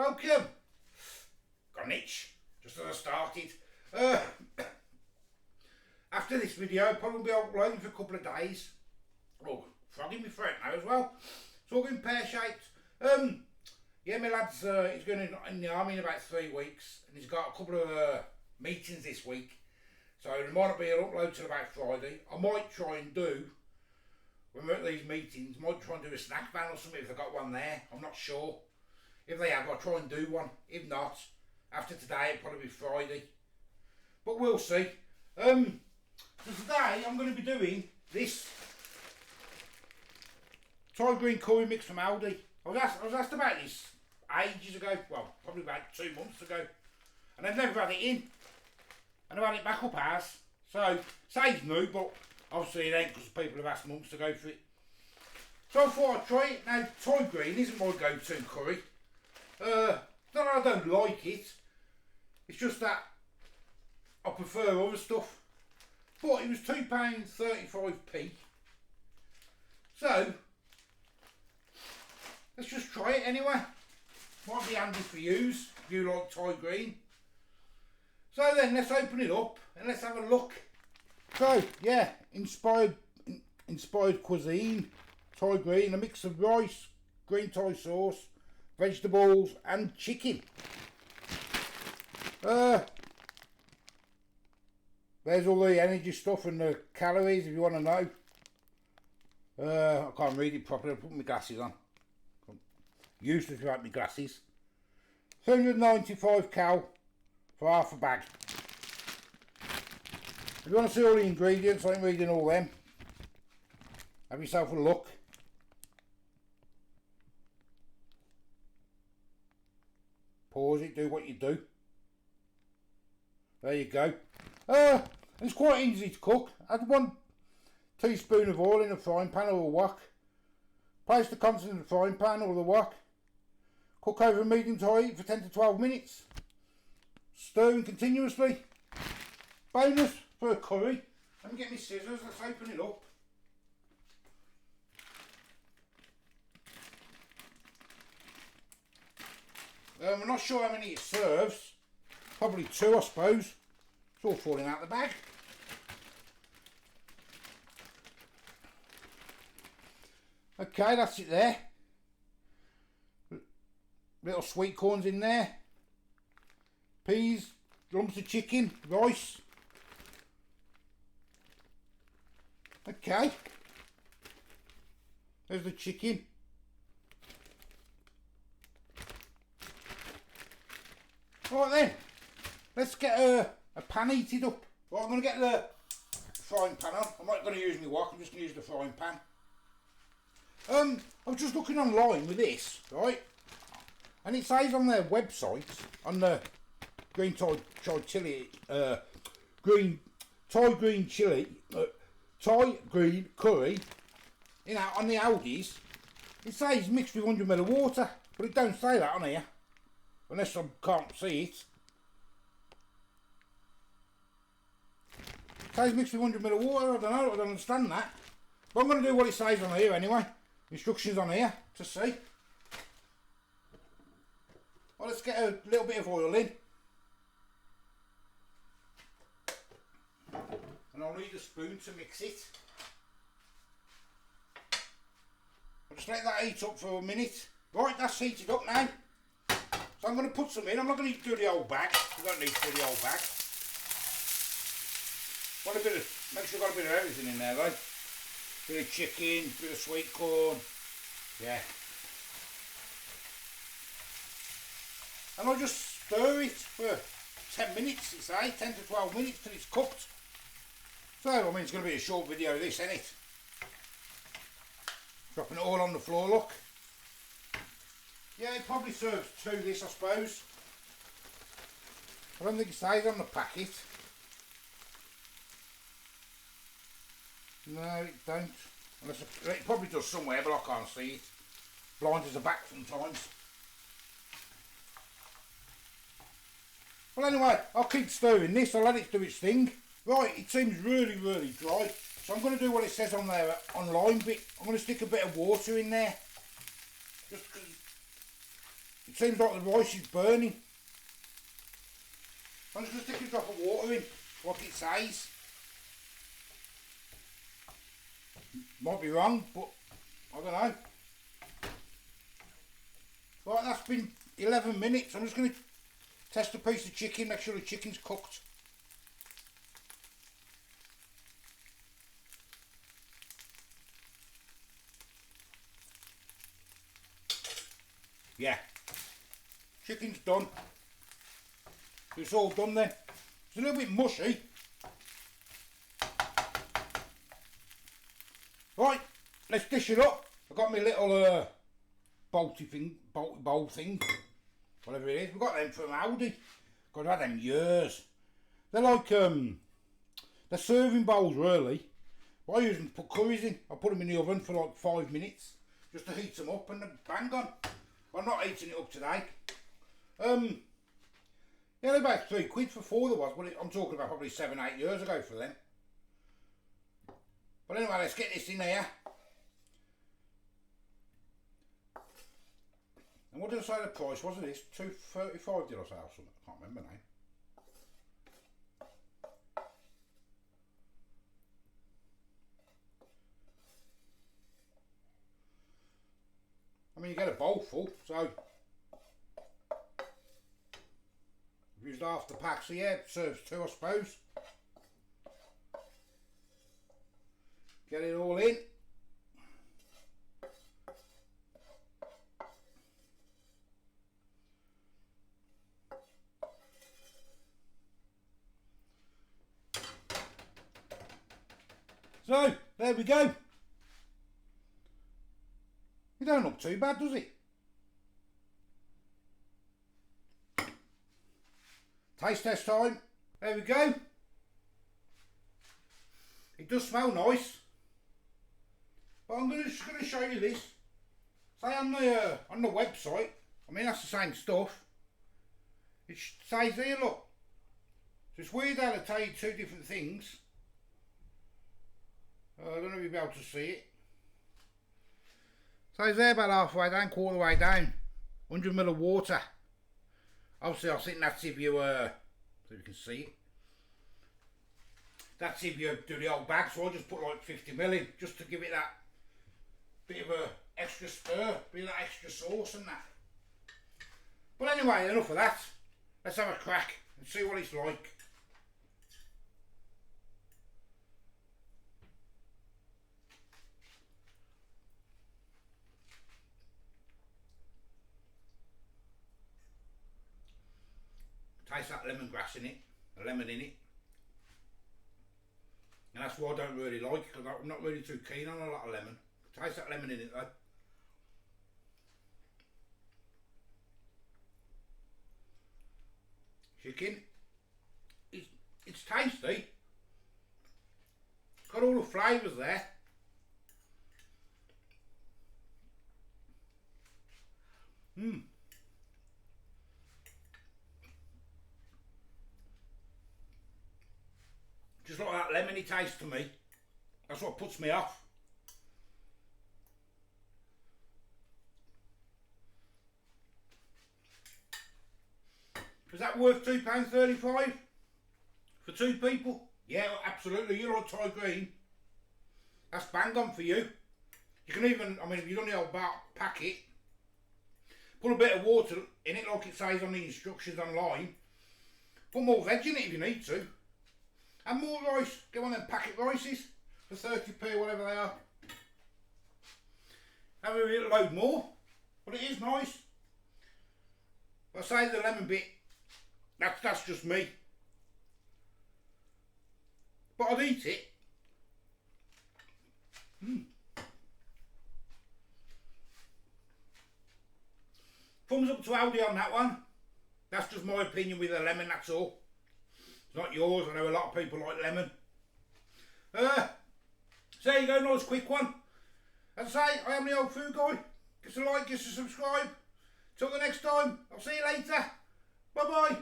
welcome. Got an itch, just as I started. After this video, I'll probably be uploading for a couple of days. Oh, frogging my throat now as well. It's all going pear-shaped. Yeah, my lad's he's going in the army in about 3 weeks, and he's got a couple of meetings this week. So there might not be an upload till about Friday. I might try and do, when we're at these meetings, might try and do a snack van or something if they've got one there. I'm not sure. If they have, I'll try and do one. If not, after today, it'll probably be Friday. But we'll see. So today, I'm going to be doing this Thai green curry mix from Aldi. I was asked about this ages ago. Well, probably about 2 months ago. And I've never had it in. And I've had it back up ours. So, says new, but obviously it ain't because people have asked months to go for it. So I thought I'd try it. Now, Thai green isn't my go-to curry. Not that I don't like it. It's just that I prefer other stuff. But it was £2.35p. So, let's just try it anyway. Might be handy for yous if you like Thai green. So then, let's open it up and let's have a look. So, yeah, inspired cuisine, Thai green, a mix of rice, green Thai sauce, vegetables and chicken. There's all the energy stuff and the calories if you want to know. I can't read it properly, I'll put my glasses on. Useless without my glasses. 395 cal for half a bag. If you want to see all the ingredients, I ain't reading all them. Have yourself a look. Pause it, do what you do. There you go. It's quite easy to cook. Add 1 teaspoon of oil in a frying pan or a wok. Place the contents in the frying pan or the wok. Cook over medium to high heat for 10 to 12 minutes. Stirring continuously. Bonus for a curry. Let me get my scissors, let's open it up. I'm not sure how many it serves. Probably 2, I suppose. It's all falling out the bag. Okay, that's it there. Little sweet corns in there. Peas, lumps of chicken, rice. Okay. There's the chicken. Right then, let's get a pan heated up. Right, I'm going to get the frying pan on. I'm not going to use my wok, I'm just going to use the frying pan. I was just looking online with this, right? And it says on their website, on the green Thai chili, Thai green chili, Thai green curry, you know, on the Aldis, it says mixed with 100 ml of water, but it don't say that on here. Unless I can't see it. It says mixed with 100 ml of water, I don't know, I don't understand that. But I'm going to do what it says on here anyway. Instructions on here to see. Well, let's get a little bit of oil in. And I'll need a spoon to mix it. I'll just let that heat up for a minute. Right, that's heated up now. So I'm going to put some in. I'm not going to do the whole bag. You don't need to do the whole bag. Want a bit of, make sure you've got a bit of everything in there, though. Bit of chicken, bit of sweet corn. Yeah. And I'll just stir it for 10 minutes, it's 10 to 12 minutes till it's cooked. So, I mean, it's going to be a short video, this, isn't it? Dropping it all on the floor, look. Yeah, it probably serves 2, this, I suppose. I don't think it stays on the packet. No, it don't. Unless it probably does somewhere, but I can't see it. Blinders are back sometimes. Well, anyway, I'll keep stirring this. I'll let it do its thing. Right, it seems really, really dry. So I'm going to do what it says on there online bit. I'm going to stick a bit of water in there. Just because it seems like the rice is burning. I'm just going to stick a drop of water in, like it says. Might be wrong, but I don't know. Right, that's been 11 minutes. I'm just going to test a piece of chicken, make sure the chicken's cooked. Yeah, chicken's done. It's all done then. It's a little bit mushy. Right, let's dish it up. I've got my little bolty bowl thing, whatever it is. We've got them from Aldi. God, I've had them years. They're like they're serving bowls really. But I use them to put curries in. I put them in the oven for like 5 minutes just to heat them up and they're bang on. I'm not heating it up today. Yeah, they're about £3 for 4 there was, but I'm talking about probably 7-8 years ago for them. But anyway, let's get this in here. And what did I say the price was of this? $2.35 did I say or something? I can't remember now. I mean, you get a bowl full, so I've used half the pack, so yeah, it serves 2 I suppose. Get it all in. So, there we go. It don't look too bad, does it? Taste test time. There we go. It does smell nice. But I'm just going to show you this. Say on the website, I mean that's the same stuff. It says there, look. So it's weird how they tell you 2 different things. I don't know if you'll be able to see it. So it's there about halfway down, quarter of the way down. 100 ml of water. Obviously I think that's if you so you can see it. That's if you do the old bag, so I just put like 50 ml in, just to give it that bit of a extra stir, bit of that extra sauce and that. But anyway, enough of that. Let's have a crack and see what it's like. Taste that lemongrass in it, a lemon in it. And that's what I don't really like, because I'm not really too keen on a lot of lemon. Taste that lemon in it though. Chicken, it's tasty. Got all the flavours there. Just like that lemony taste to me. That's what puts me off. Is that worth £2.35 for 2 people? Yeah, absolutely. You like Thai green. That's bang on for you. You can even, I mean, if you've done the old packet, put a bit of water in it like it says on the instructions online. Put more veg in it if you need to. And more rice. Get one of them packet rices for 30p, whatever they are. Have a little load more. But it is nice. I say the lemon bit, that's just me. But I'd eat it. Thumbs up to Aldi on that one. That's just my opinion with the lemon, that's all. It's not yours, I know a lot of people like lemon. So there you go, nice quick one. As I say, I am the old food guy. Give us a like, give us a subscribe. Till the next time, I'll see you later. Bye bye.